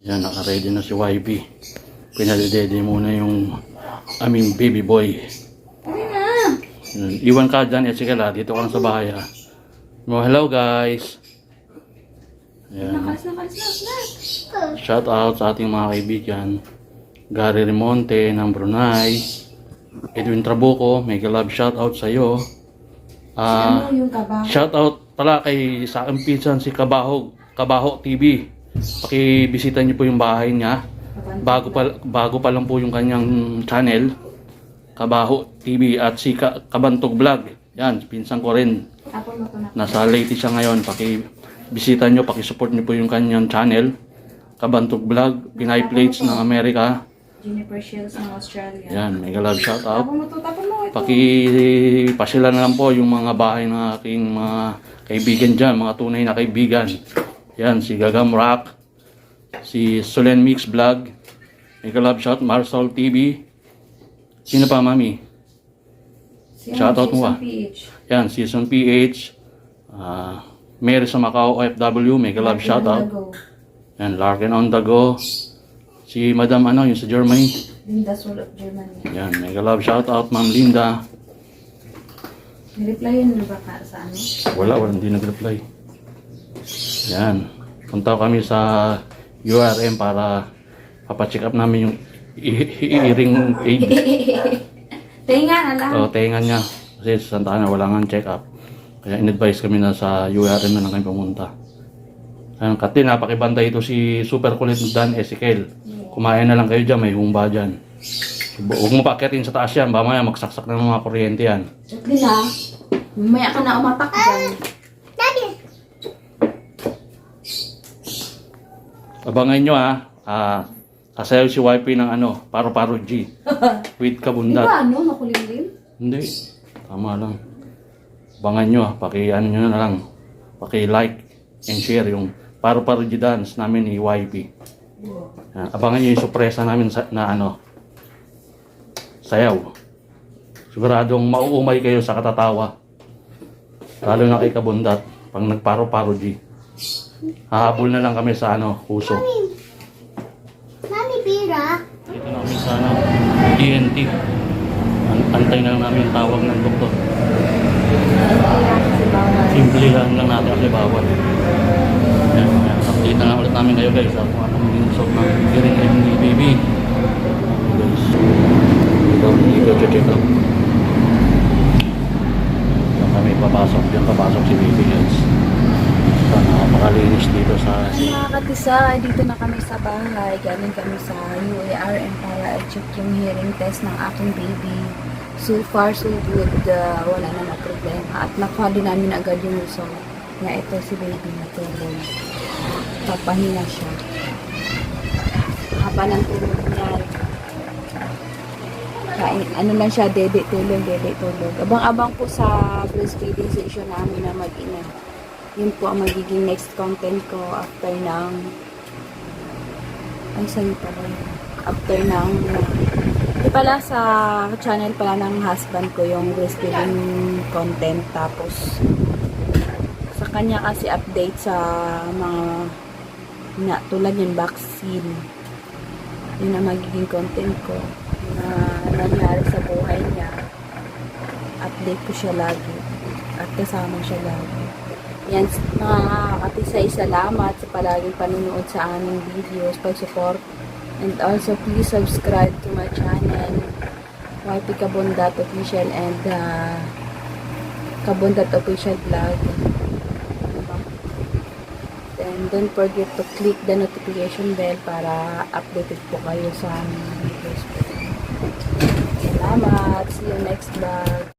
Yan, naka-ready na si YB. Pinalidede muna yung aming baby boy. Yan. Iwan ka dyan, Ezekiel ha. Dito ka lang sa bahay ha. Hello guys. Yan. Shout out sa ating mga kaibigan. Gary Remonte ng Brunei. Edwin Trabuco, mega love shout out sa iyo. Shout out pala kay sa aking pinsan si Kabaho TV. Paki-bisita niyo po yung bahay niya. Bago pa lang po yung kanyang channel, Kabaho TV, at si Kabantog Vlog. Yan, pinsan ko rin. Nasa Leyte siya ngayon. Paki-bisita niyo, paki-support niyo po yung kanyang channel, Kabantog Vlog, Pinay Plates ng Amerika. Juniper Shields ng Australia. Yan, mega love shout out. Paki-pasila na lang po yung mga bahay ng aking mga kaibigan dyan, mga tunay na kaibigan. Yan, si Gagam Rock, si Solen Mix Vlog, mega love shout, Marsol TV. Sino pa, mami? Shout out mo ba? Yan, Season PH, Mary sa Macau OFW, mega love shout out. Yan, Larkin on the go. Si Madam yung sa Germany. Linda Soul of Germany. Yan, mega love shout out Ma'am Linda. Nireplyan mo ba ka sa ano? Wala, hindi nag-reply. Yan. Punta kami sa URM para papacheck up namin yung hearing aid. Tenga na lang. O, tenga niya. Kasi sa Santa Ana wala nga check up. Kaya in-advise kami na sa URM na lang kami pumunta. Ayan, Kati, napakibantay ito si super kulit Dan Ezekiel. Kumain na lang kayo dyan, may humba dyan. Huwag mo paakyatin sa taas yan, mamaya magsaksak ng mga kuryente yan. Chakli na. Mamaya ka na umapak dyan. Daddy! Abangan nyo ha. Kasayaw si YP ng Paro-Paro G. With kabundat. Di ba nakulimlim? Hindi. Tama lang. Abangan nyo ha. Paki-nyo na lang. Paki-like and share yung Paro-Paro G dance namin ni YP. Abangan nyo yung sorpresa namin na sayaw. Siguradong mauumay kayo sa katatawa. Lalo na kay Kabundat pag nagparo-paro G. Hahabol na lang kami sa puso. Mami, pira. Dito na kami sa ENT. Antay na lang namin yung tawag ng doktor. Simplihan lang natin kasi bawal. Update na ulit namin kayo guys kung anong maging result ng hearing aid ni baby. Guys, ito check up. Diyan kami papasok. Diyan papasok si baby guys. Sana makalinis dito sa... Mga katisa, dito na kami sa bahay. Galing kami sa UARM para i-check yung hearing test ng aking baby. So far, so good. Wala na problema. At nakuha din namin agad yung result. Na ito si baby natulog. Papahinga siya. Haba ng tulog niya. Ano lang siya, dede tulog. Abang-abang po sa breastfeeding session namin na mag-ina. Yun po ang magiging next content ko after ng... Ay, sa'yo pala. After ng... Di pala sa channel pala ng husband ko yung breastfeeding content. Tapos... sa kanya kasi update sa mga tulad yung vaccine. Yun ang magiging content ko na nangyari sa buhay niya. Update ko siya lagi at kasama siya lagi. Yan, mga katisay, salamat sa palaging panunood sa aming videos, pag-support, and also please subscribe to my channel YP Kabundat Official and Kabundat Official Vlog. And don't forget to click the notification bell para updated po kayo sa aming videos. Salamat! See you next vlog!